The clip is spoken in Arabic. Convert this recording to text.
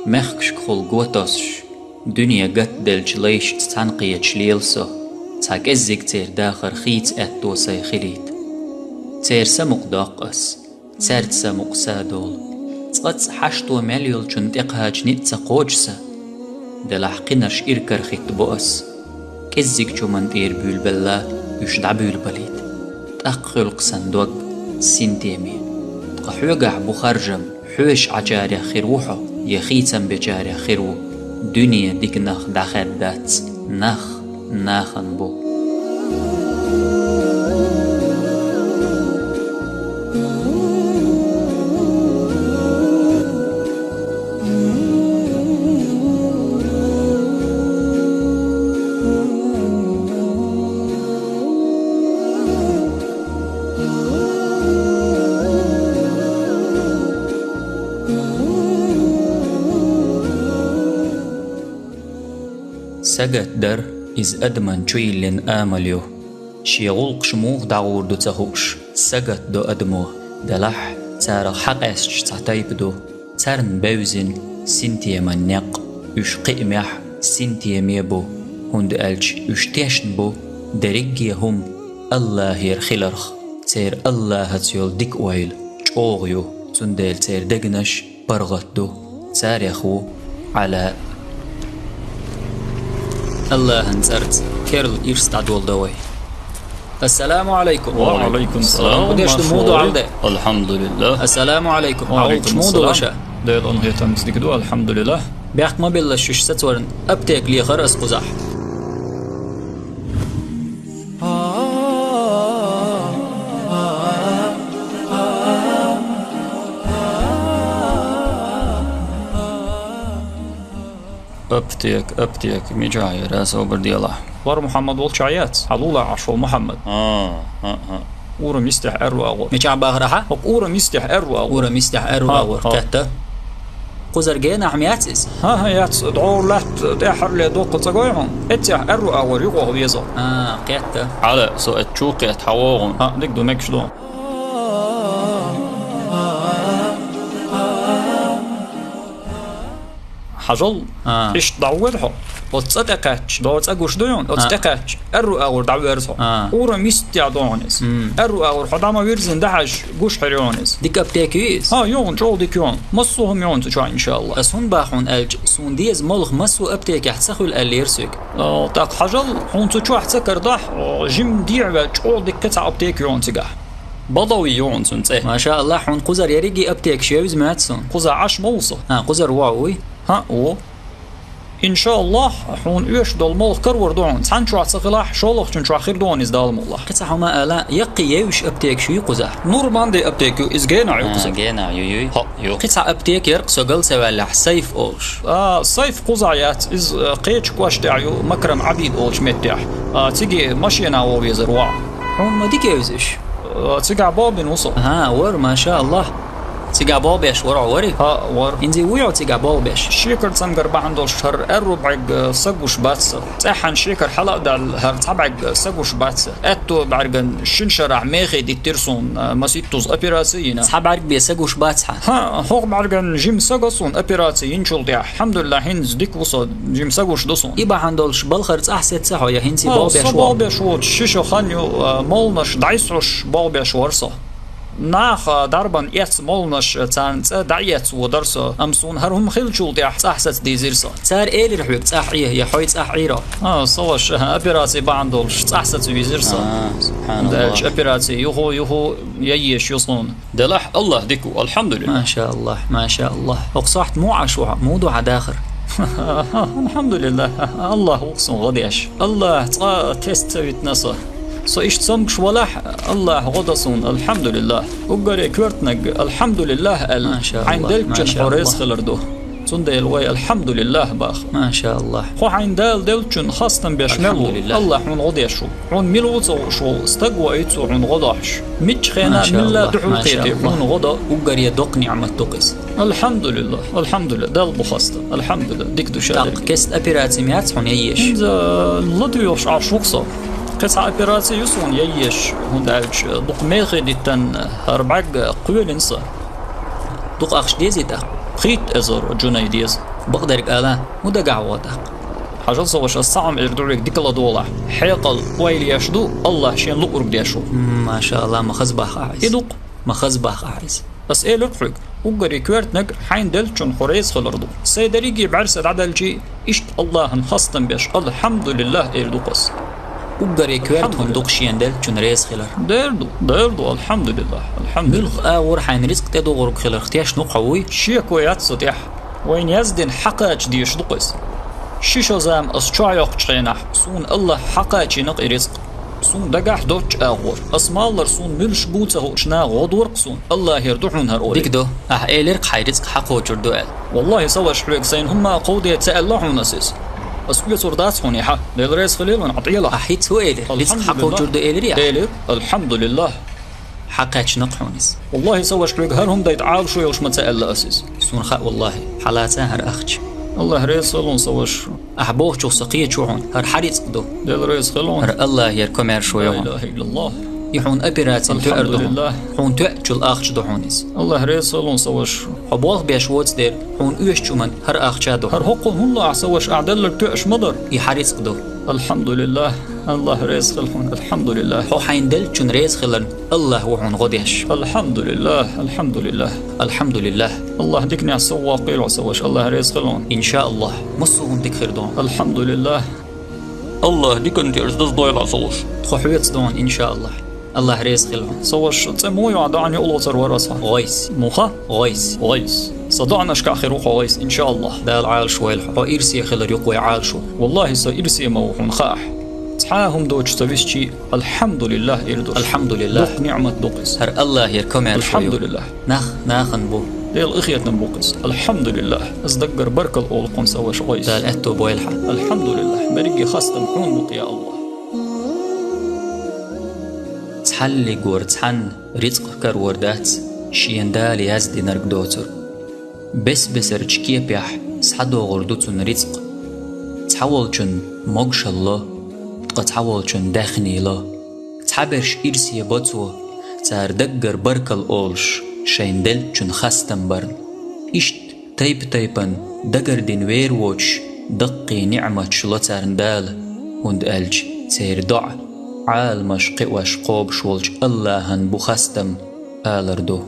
مخكش خل قوتوسش دنيا قد دلج ليش تنقية شليلسو تاك ازيك تير داخر خيت اتو سي خليت تير سمق داقس تير سمق سادول تقت حشتو مليول چنتق هاج نتسا قوجسا دلح قنرش إركر خيت بؤس كزيك جو من تير بيول بلا يشدع بيول بليد تأقل قسن دوق سنتيمي تقحوقع بخرجم حوش عجاري خيروحو يخيتم بجاري خيرو دنيا ديك نخ دخدات ناخن بو سجت در إز أدمن شويلن آمليو شيغول شموه دعور دو تهوش سجت دو أدمو دلح تار حقش تعتيب دو ترن بوزن سنتي من نق يش قيمح سنتي ميبو هند ألج يش تيشن بو درجي هم الله يرخلرخ تير الله هتيول ديك ويل شوغيو تندل تير دقنش برغت دو تاريخو على الله انزرت كيرل يرستعد والدوي السلام عليكم. وعليكم السلام. قديش الموضوع على الحمد لله. السلام عليكم. وعليكم موضوع السلام. ده أنهي تنزدك دو الحمد لله. بيحك ما بالله شش ستورن أبتك لي خرس قزح. أبتيك مجاي راس وبردي الله. ور محمد والشعيات حلولا عشو محمد. ورا مستح أروى. مجا باهرها. ورا مستح أروى. ورا مستح أروى. كتا. قزر جينا عمياتس. ها يات دعور لات دحر لي دوق تجايهم. اتيح أروى وريقه ويزا. كتا. على سو اتشوق اتحوون. ديك دو مكشلون. حجل إيش دعوتها وتصدقش دوتسأقوش ديون وتصدقش أور دعوتها أورا مستيع دونس أور حدام ويرزن دحش قوش حريونس ديك أبتكيس يون جو ديك يون مصوهم يون تشا إن شاء الله أسون باحون ألج سون ديز ملخ مسو أبتك يحتسخو الأليرسك تاق حجل هون تشو حتسكر دح جيم ديع جو ديك كتا أبتك يون تجح بضوي يون سنتي ما شاء الله حون قزر يريجي أبتك شيوز ماتسون قزر عش موصة قزر واوي إن شاء الله حون إيش دال مال كرور دون تحن شو عتسقلاح شالخ شن شو آخر دون إزدال الله كتح ما ألا يقيوش أبتك شو يقزح نور ماندي أبتك إز جينا يقزح جينا يو كتح أبتك يرقص قل سوالح سيف أوش سيف قزعيات إز قيتش كواش تعيو مكرم عبيد أوش متح تيجي ماشينا ويزروا حون ما ديك يوزش تيجي عباب وصل ور ما شاء الله تيجا بابش ورع وري ور إنزي ويا تيجا بابش شيكر تسمجر بعندو شهر الربع سجوش باتس تحن شيكر حلقة دال هر تبع سجوش باتس أتو بعرجن شنشرع ماخي دي ترسون مسيتوز أبيراسينا تبع بيسجوش باتس هو بعرجن جيم سجوسون أبيراسيين شول ديا الحمد لله هنز ديك وصل جيم سجوش دسون يبقى عندولش بالخرط أحسن صح يا هنسي بابش شيشو خانيو مولنش دايسوش بابش ورصة ناخ دربان يس مولنش تانت دعيت ودرسه أمسون هرهم خيل شول دي أحسن دي زيرسا صار إيه رحوك صحيه يا حويت صحيرة صوش أبيراتي بعندولش أحسن ويزيرسا سبحان الله أبيراتي يهو ييش يصون دلح الله ديكو الحمد لله ما شاء الله وقصحت مو عشوها مو دعا داخر الحمد لله الله وقصن غديش الله تست ويتنصر سو إيش تصمش ولح الله غدصون الحمد لله وقري كورتنج الحمد لله عندك جن حوريز خلردو تندي الوي الحمد لله باخ ما شاء الله خو عندال دولتشن خاصة بيشملو الله حون غديشو حون ميلوتو شو استقوى ايتو حون غداش مش خينا ملا دحوقيتي حون غدا وقري دوق نعمة توقس الحمد لله دال بخاصة الحمد لله ديك دوشارك كست أبيراتي ميات حون ييش لديوش عشوقصة قطع أبيراتي يسون ييش هندالج دوق ميغي ديتن هربعق قوي الإنسان دوق أخش ديزي دا خيت أزر جوناي ديز بقدرك آلا ودقع وادق حاجة صوش الصعم إردورك ديكلا دولا حيقل ويل يشدو الله شين لقرق ديشو ما شاء الله ما خزبخ عايز يدوق ما خزبخ عايز بس إيه لقرق وقري كويرتنك حين دلتشن خريز خلردو سيدريجي بعرسة عدلجي إشت الله انخصتن بيش الحمد لله إردوقس وقري كويرت هندوق شين دل چون ريز خلر ديردو الحمد لله الحمد لله ملخ آور حين رزق تدو غرق خلر اختياش نقعوي شيك ويات سطيح وين يزدن حقاج ديش دقس شيشو زام أسچايوق چينح سون الله حقاج نق رزق سون دقاح دوش آغور أسمالر سون ملش بوته شنا غدور قسون الله يردحون هرولي ديك دو إيلرق حي رزق حقو جردو والله سوى شحريك سين هما قودية تألحون أسيس أسكوية سردات هونيحة ديل ريس خليل ونعطيه له أحيت سو إيلر رزق حقو جردو إيلريا إيلر الحمد لله حقاش نقحونس والله سوى شحريك هرهم دايت عال شوية وش ما تأل أسيس سون خاء والله حالاتها هر أخج الله ريس خلون سوش أحبوه شو سقية شوحون هر حريص قدو ديل ريس خلون هر الله يركمر لا شويهون إله إلا الله يحون أبيراتين تو الحمد أردوهم لله. حون تو أجل أخج دوحونس الله ريس خلون سوش حبوه بيشوتس دير حون أوش شومن هر أخجا هر دوحون حقو هلا سوش أعدل تؤش مدر يحريص قدو الحمد لله الله ريس خلون الحمد لله حو حين دل چون ريز خلن الله وحون غديش الحمد لله الحمد لله الحمد لله الله ديكني سوا قيل وسوش الله ريس خلون إن شاء الله مصوهم ديك خير دون الحمد لله الله ديكن تيرز دز ضايل صوش تخوحيت دون إن شاء الله الله ريز خلون سوش تموي وعداني أولو وراسها غيس موخا غيس غيس صدعنا اشكع خيروق غيس إن شاء الله دال عال شويل حو إرسي خلر يقوي عال شو والله سيرسي موحون خاح تحاهم دوش تبسشي الحمد لله إردوش الحمد لله دوق نعمة دوقس هر الله يركمر الحمد لله ناخن بو ديل إخية نبوقس الحمد لله ازدقر برك الأول قم سوش غيس دال أتو بويلحة الحمد لله برقي خاصة محون بقيا الله تحلي قور تحن رزق كر وردات شين دال يزدي نرق دوتر بس رجكي بيح سحدو غردوتن رزق تحول جن مقش الله تحول جن داخني الله تحبرش إرسي بطوة تار دقر برك الأولش شين دل جن خستن برن إشت تيبن دقر دين وير ووش دقي نعمة شلتارن دال هند ألج تير دع عال مشق وشقوب شولج الله هن بخستم آلردو